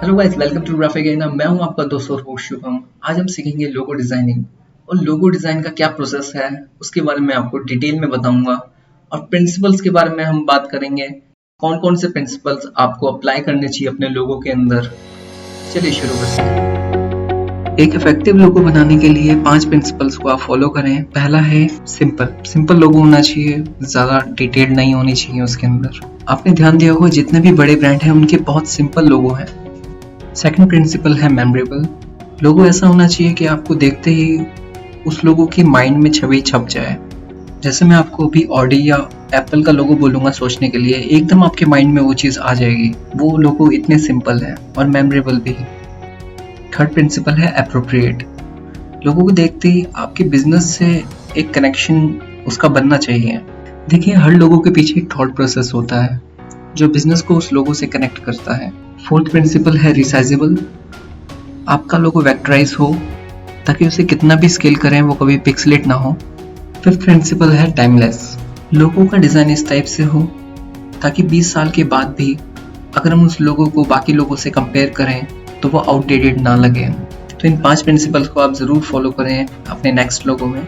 Hello guys, welcome to graphic Ana. मैं हूं आपका दोस्त और होस्ट शुभम। आज हम सीखेंगे लोगो डिजाइनिंग और लोगो डिजाइन का क्या प्रोसेस है उसके बारे में आपको डिटेल में बताऊंगा। और प्रिंसिपल्स के बारे में हम बात करेंगे, कौन कौन से प्रिंसिपल्स आपको अप्लाई करने चाहिए अपने लोगो के अंदर। चलिए शुरू करते हैं। एक इफेक्टिव लोगो बनाने के लिए 5 प्रिंसिपल्स को आप फॉलो करें। पहला है सिंपल लोगो होना चाहिए, ज्यादा डिटेल्ड नहीं होनी चाहिए उसके अंदर। आपने ध्यान दिया होगा जितने भी बड़े ब्रांड हैं उनके बहुत सिंपल लोगो हैं। सेकंड प्रिंसिपल है मेमोरेबल। लोगो ऐसा होना चाहिए कि आपको देखते ही उस लोगो की माइंड में छवि छप जाए। जैसे मैं आपको अभी ऑडी या एप्पल का लोगो बोलूंगा सोचने के लिए, एकदम आपके माइंड में वो चीज़ आ जाएगी। वो लोगो इतने सिंपल है और मेमोरेबल भी। थर्ड प्रिंसिपल है एप्रोप्रिएट। लोगों को देखते ही आपके बिजनेस से एक कनेक्शन उसका बनना चाहिए। देखिए, हर लोगों के पीछे एक थॉट प्रोसेस होता है जो बिजनेस को उस लोगो से कनेक्ट करता है। फोर्थ प्रिंसिपल है रिसाइजेबल। आपका लोगो वेक्टराइज हो ताकि उसे कितना भी स्केल करें वो कभी पिक्सलेट ना हो। फिफ्थ प्रिंसिपल है टाइमलेस। लोगो का डिज़ाइन इस टाइप से हो ताकि 20 साल के बाद भी अगर हम उस लोगो को बाकी लोगों से कंपेयर करें तो वो आउटडेटेड ना लगे। तो इन 5 प्रिंसिपल्स को आप ज़रूर फॉलो करें अपने नेक्स्ट लोगो में।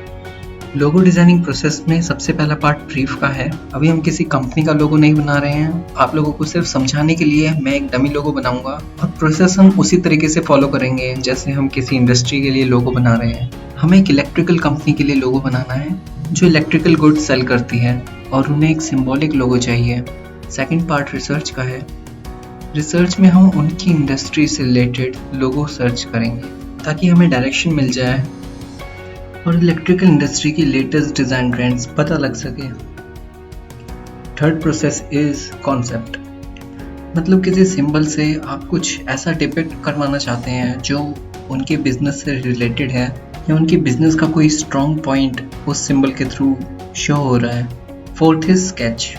लोगो डिजाइनिंग प्रोसेस में सबसे पहला पार्ट ब्रीफ का है। अभी हम किसी कंपनी का लोगो नहीं बना रहे हैं, आप लोगों को सिर्फ समझाने के लिए मैं एक डमी लोगो बनाऊंगा और प्रोसेस हम उसी तरीके से फॉलो करेंगे जैसे हम किसी इंडस्ट्री के लिए लोगो बना रहे हैं। हमें एक इलेक्ट्रिकल कंपनी के लिए लोगो बनाना है जो इलेक्ट्रिकल गुड्स सेल करती है और उन्हें एक सिंबॉलिक लोगो चाहिए। सेकेंड पार्ट रिसर्च का है। रिसर्च में हम उनकी इंडस्ट्री से रिलेटेड लोगो सर्च करेंगे ताकि हमें डायरेक्शन मिल जाए और इलेक्ट्रिकल इंडस्ट्री की लेटेस्ट डिज़ाइन ट्रेंड्स पता लग सके। Third process is concept. मतलब किसी सिंबल से आप कुछ ऐसा डिपिक्ट करवाना चाहते हैं जो उनके बिजनेस से रिलेटेड है या उनके बिजनेस का कोई स्ट्रॉन्ग पॉइंट उस सिंबल के थ्रू शो हो रहा है। Fourth is sketch.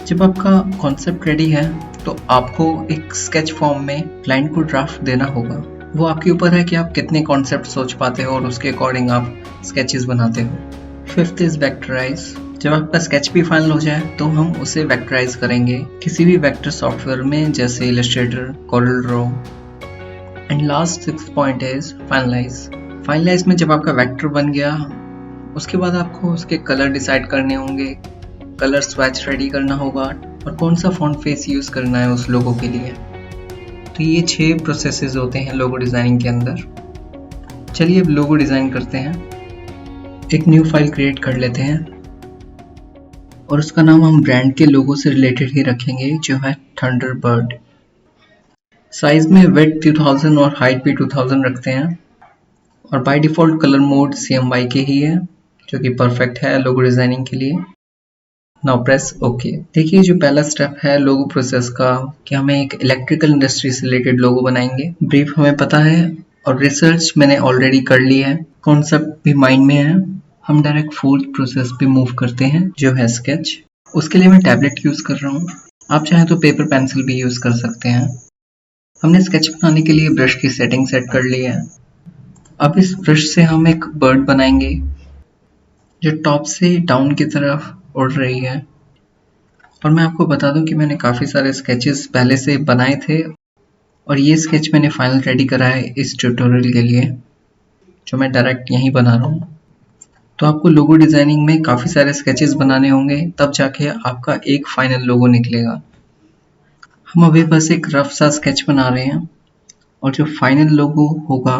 जब आपका कॉन्सेप्ट रेडी है तो आपको एक स्केच फॉर्म में क्लाइंट को ड्राफ्ट देना होगा। वो आपके ऊपर है कि आप कितने कॉन्सेप्ट सोच पाते हो और उसके अकॉर्डिंग आप स्केचेस बनाते हो। Fifth is vectorise. जब आपका स्केच भी फाइनल हो जाए तो हम उसे वेक्टराइज करेंगे किसी भी वेक्टर सॉफ्टवेयर में जैसे Illustrator, Corel Draw. And last sixth point is finalize. Finalize में जब आपका वेक्टर बन गया उसके बाद आपको उसके कलर डिसाइड करने होंगे, कलर स्वैच रेडी करना होगा और कौन सा फॉन्ट फेस यूज करना है उस लोगो के लिए। तो ये 6 प्रोसेसेस होते हैं लोगो डिज़ाइनिंग के अंदर। चलिए अब लोगो डिज़ाइन करते हैं। एक न्यू फाइल क्रिएट कर लेते हैं और उसका नाम हम ब्रांड के लोगो से रिलेटेड ही रखेंगे जो है थंडरबर्ड। साइज में विड्थ 2000 और हाइट भी 2000 रखते हैं और by default colour mode CMYK ही है जो कि परफेक्ट है लोगो डिज़ाइनिंग के लिए। Now press okay. देखिए, जो पहला स्टेप है लोगो प्रोसेस का कि हमें एक इलेक्ट्रिकल इंडस्ट्री से रिलेटेड लोगो बनाएंगे। ब्रीफ हमें पता है और रिसर्च मैंने ऑलरेडी कर ली है, कॉन्सेप्ट भी माइंड में है। हम डायरेक्ट फोर्थ प्रोसेस पे मूव करते हैं जो है स्केच। उसके लिए मैं टैबलेट यूज कर रहा हूँ, आप चाहें तो पेपर पेंसिल भी यूज कर सकते हैं। हमने स्केच बनाने के लिए ब्रश की सेटिंग सेट कर ली है। अब इस ब्रश से हम एक बर्ड बनाएंगे जो टॉप से डाउन की तरफ उड़ रही है। और मैं आपको बता दूं कि मैंने काफ़ी सारे स्केचेस पहले से बनाए थे और ये स्केच मैंने फाइनल रेडी करा है इस ट्यूटोरियल के लिए जो मैं डायरेक्ट यहीं बना रहा हूँ। तो आपको लोगो डिज़ाइनिंग में काफ़ी सारे स्केचेस बनाने होंगे तब जाके आपका एक फाइनल लोगो निकलेगा। हम अभी बस एक रफ सा स्केच बना रहे हैं और जो फाइनल लोगो होगा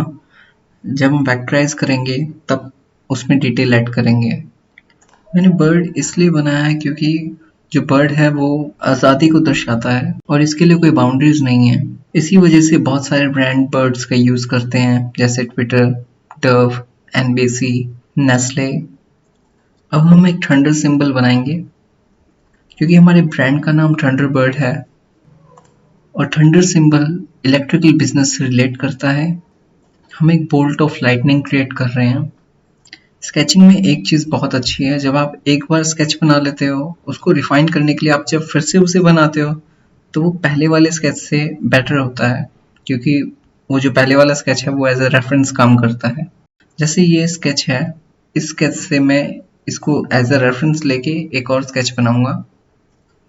जब हम वेक्टराइज करेंगे तब उसमें डिटेल ऐड करेंगे। मैंने बर्ड इसलिए बनाया है क्योंकि जो बर्ड है वो आज़ादी को दर्शाता है और इसके लिए कोई बाउंड्रीज नहीं है। इसी वजह से बहुत सारे ब्रांड बर्ड्स का यूज़ करते हैं जैसे ट्विटर, डव, NBC, नेस्ले। अब हम एक थंडर सिंबल बनाएंगे क्योंकि हमारे ब्रांड का नाम थंडरबर्ड है और थंडर सिंबल इलेक्ट्रिकल बिजनेस से रिलेट करता है। हम एक बोल्ट ऑफ लाइटनिंग क्रिएट कर रहे हैं। स्केचिंग में एक चीज़ बहुत अच्छी है, जब आप एक बार स्केच बना लेते हो उसको रिफाइन करने के लिए आप जब फिर से उसे बनाते हो तो वो पहले वाले स्केच से बेटर होता है क्योंकि वो जो पहले वाला स्केच है वो एज अ रेफरेंस काम करता है। जैसे ये स्केच है, इस स्केच से मैं इसको एज अ रेफरेंस लेके एक और स्केच बनाऊंगा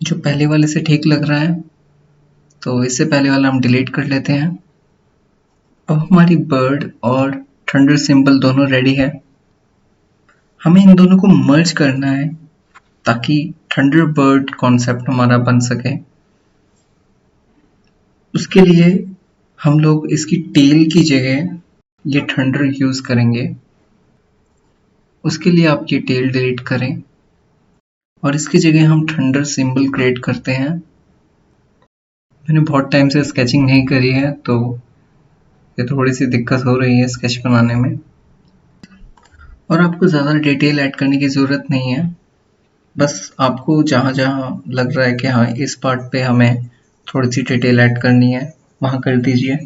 जो पहले वाले से ठीक लग रहा है। तो इससे पहले वाला हम डिलीट कर लेते हैं अब हमारी बर्ड और थंडर सिंबल दोनों रेडी है। हमें इन दोनों को मर्ज करना है ताकि थंडर बर्ड कॉन्सेप्ट हमारा बन सके। उसके लिए हम लोग इसकी टेल की जगह ये थंडर यूज करेंगे। उसके लिए आप ये टेल डिलीट करें और इसकी जगह हम थंडर सिंबल क्रिएट करते हैं। मैंने बहुत टाइम से स्केचिंग नहीं करी है तो ये थोड़ी सी दिक्कत हो रही है स्केच बनाने में। और आपको ज़्यादा डिटेल ऐड करने की ज़रूरत नहीं है, बस आपको जहाँ जहाँ लग रहा है कि हाँ इस पार्ट पे हमें थोड़ी सी डिटेल ऐड करनी है वहाँ कर दीजिए,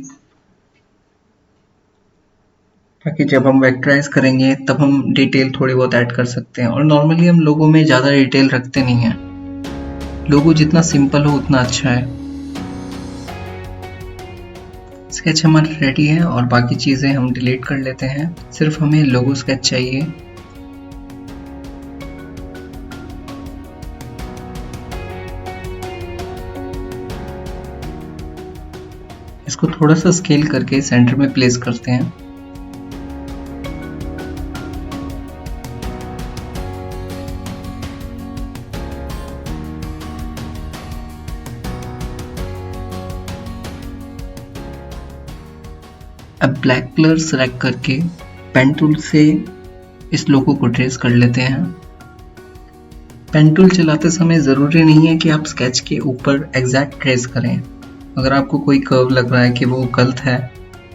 ताकि जब हम वेक्टराइज करेंगे तब हम डिटेल थोड़ी बहुत ऐड कर सकते हैं। और नॉर्मली हम लोगों में ज़्यादा डिटेल रखते नहीं हैं, लोगो जितना सिंपल हो उतना अच्छा है। स्केच हमारा रेडी है और बाकी चीज़ें हम डिलीट कर लेते हैं, सिर्फ हमें लोगो स्केच चाहिए। इसको थोड़ा सा स्केल करके सेंटर में प्लेस करते हैं। अब ब्लैक कलर सेलेक्ट करके पेन टूल से इस लोगो को ट्रेस कर लेते हैं। पेन टूल चलाते समय ज़रूरी नहीं है कि आप स्केच के ऊपर एग्जैक्ट ट्रेस करें। अगर आपको कोई कर्व लग रहा है कि वो गलत है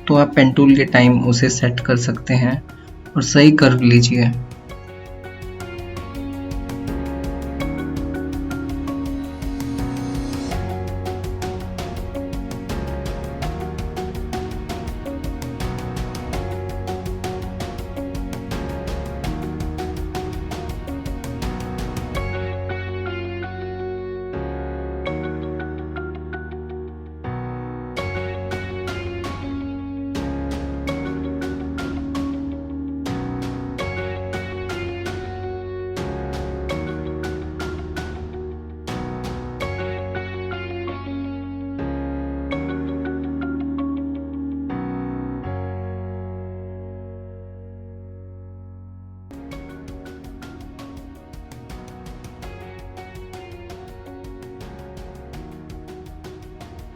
तो आप पेन टूल के टाइम उसे सेट कर सकते हैं और सही कर्व लीजिए।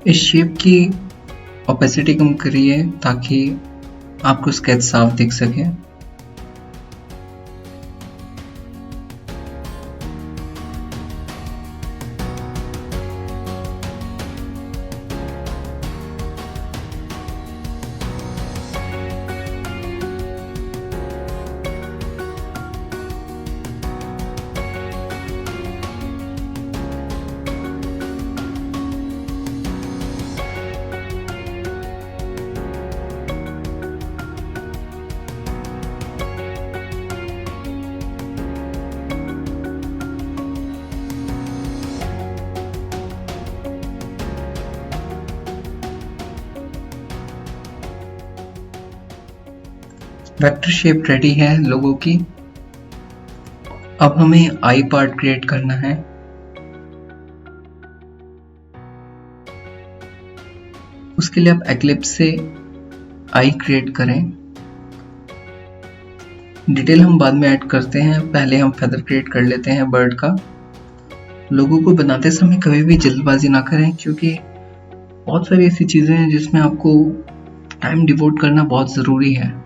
इस शेप की ओपेसिटी कम करिए ताकि आपको स्केच साफ दिख सके। वेक्टर शेप रेडी है लोगों की। अब हमें आई पार्ट क्रिएट करना है। उसके लिए आप एक्लिप्स से आई क्रिएट करें। डिटेल हम बाद में ऐड करते हैं, पहले हम फेदर क्रिएट कर लेते हैं बर्ड का। लोगों को बनाते समय कभी भी जल्दबाजी ना करें, क्योंकि बहुत सारी ऐसी चीजें हैं जिसमें आपको टाइम डिवोट करना बहुत जरूरी है।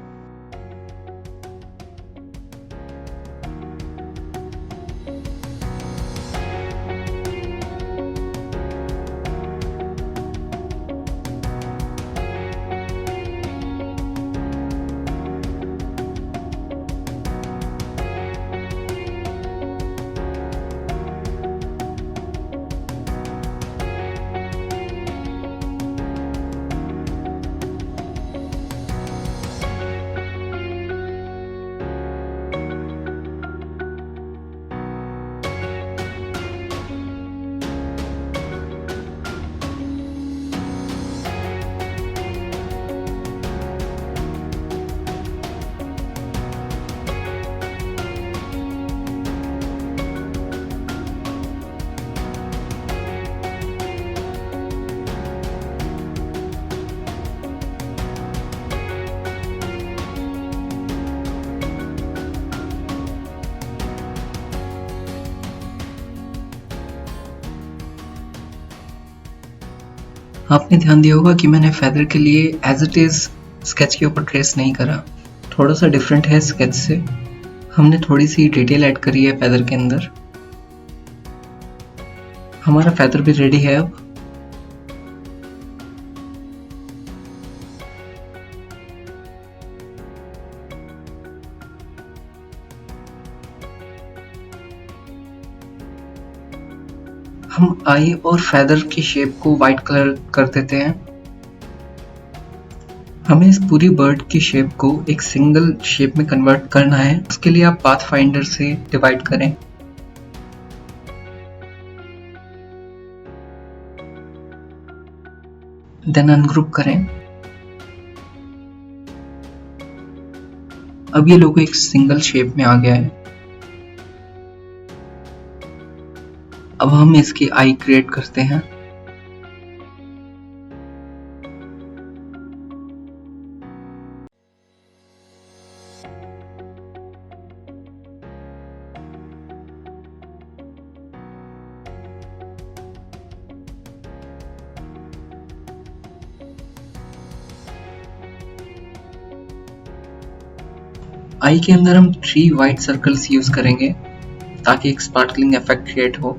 आपने ध्यान दिया होगा कि मैंने फेदर के लिए एज इट इज स्केच के ऊपर ट्रेस नहीं करा, थोड़ा सा डिफरेंट है स्केच से। हमने थोड़ी सी डिटेल ऐड करी है फेदर के अंदर। हमारा फेदर भी रेडी है अब। हम आई और फेदर की शेप को वाइट कलर कर देते हैं। हमें इस पूरी बर्ड की शेप को एक सिंगल शेप में कन्वर्ट करना है। उसके लिए आप पाथ फाइंडर से डिवाइड करें। देन अनग्रुप करें। अब ये लोगो एक सिंगल शेप में आ गया है। अब हम इसकी आई क्रिएट करते हैं। आई के अंदर हम 3 वाइट सर्कल्स यूज करेंगे ताकि एक स्पार्कलिंग इफेक्ट क्रिएट हो।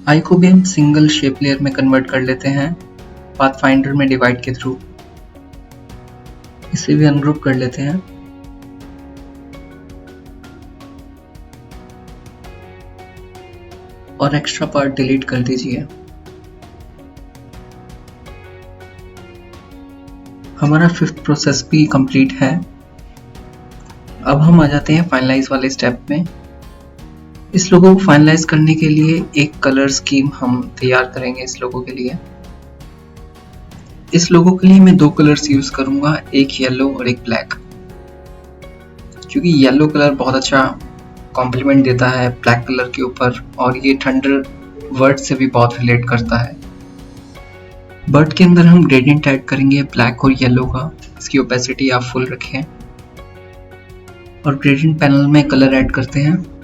आई को भी हम सिंगल शेप लेयर में कन्वर्ट कर लेते हैं पाथ फाइंडर में डिवाइड के थ्रू। इसे भी अनग्रुप कर लेते हैं। और एक्स्ट्रा पार्ट डिलीट कर दीजिए। हमारा 5th प्रोसेस भी कंप्लीट है। अब हम आ जाते हैं फाइनलाइज वाले स्टेप में। इस लोगो को फाइनलाइज करने के लिए एक कलर स्कीम हम तैयार करेंगे। इस लोगो के लिए मैं 2 कलर्स यूज करूंगा, एक येलो और एक ब्लैक, क्योंकि येलो कलर बहुत अच्छा कॉम्प्लीमेंट देता है ब्लैक कलर के ऊपर और ये थंडर वर्ड से भी बहुत रिलेट करता है। बर्ड के अंदर हम ग्रेडियंट ऐड करेंगे ब्लैक और येलो का। इसकी ओपेसिटी आप फुल रखें और ग्रेडियंट पैनल में कलर ऐड करते हैं।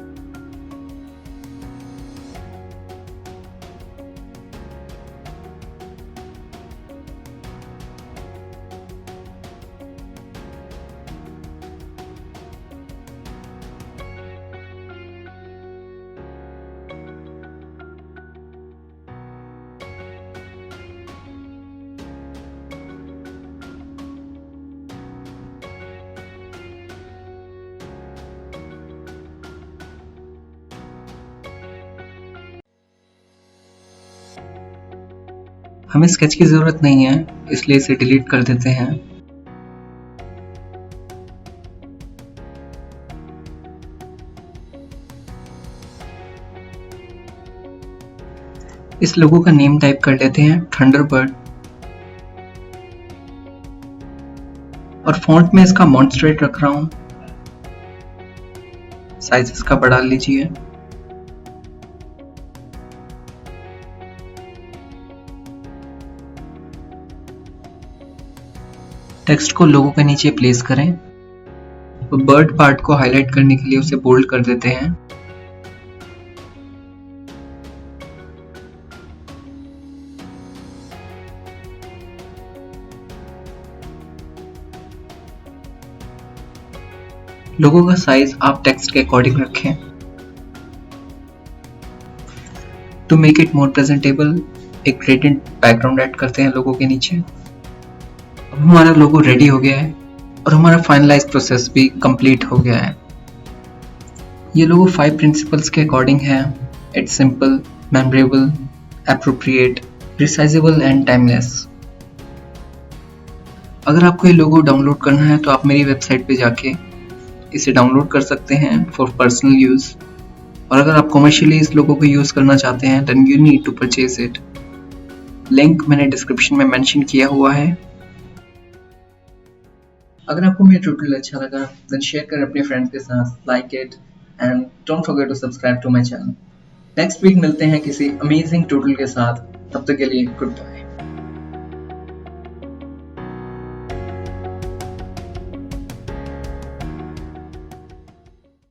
हमें स्केच की जरूरत नहीं है, इसलिए इसे डिलीट कर देते हैं। इस लोगो का नेम टाइप कर लेते हैं थंडरबर्ड और फॉन्ट में इसका मॉन्स्ट्रेट रख रहा हूं। साइज इसका बढ़ा लीजिए। टेक्स्ट को लोगो के नीचे प्लेस करें। तो बर्ड पार्ट को हाईलाइट करने के लिए उसे बोल्ड कर देते हैं। लोगो का साइज आप टेक्स्ट के अकॉर्डिंग रखें। To make it more presentable एक ग्रेडियंट बैकग्राउंड ऐड करते हैं लोगो के नीचे। अब हमारा लोगो रेडी हो गया है और हमारा फाइनलाइज प्रोसेस भी कंप्लीट हो गया है। ये लोगो 5 प्रिंसिपल्स के अकॉर्डिंग है। It's simple, memorable, appropriate, resizable and timeless. अगर आपको ये लोगो डाउनलोड करना है तो आप मेरी वेबसाइट पे जाके इसे डाउनलोड कर सकते हैं फॉर पर्सनल यूज। और अगर आप कमर्शियली इस लोगो को यूज करना चाहते हैं then you need to purchase it. Link मैंने डिस्क्रिप्शन में मेंशन किया हुआ है। अगर आपको मेरा ट्यूटोरियल अच्छा लगा देन शेयर करें अपने फ्रेंड्स के साथ, like it and don't forget to subscribe to my channel. Next week मिलते हैं किसी अमेजिंग ट्यूटोरियल के साथ, तब तक के लिए गुड बाय।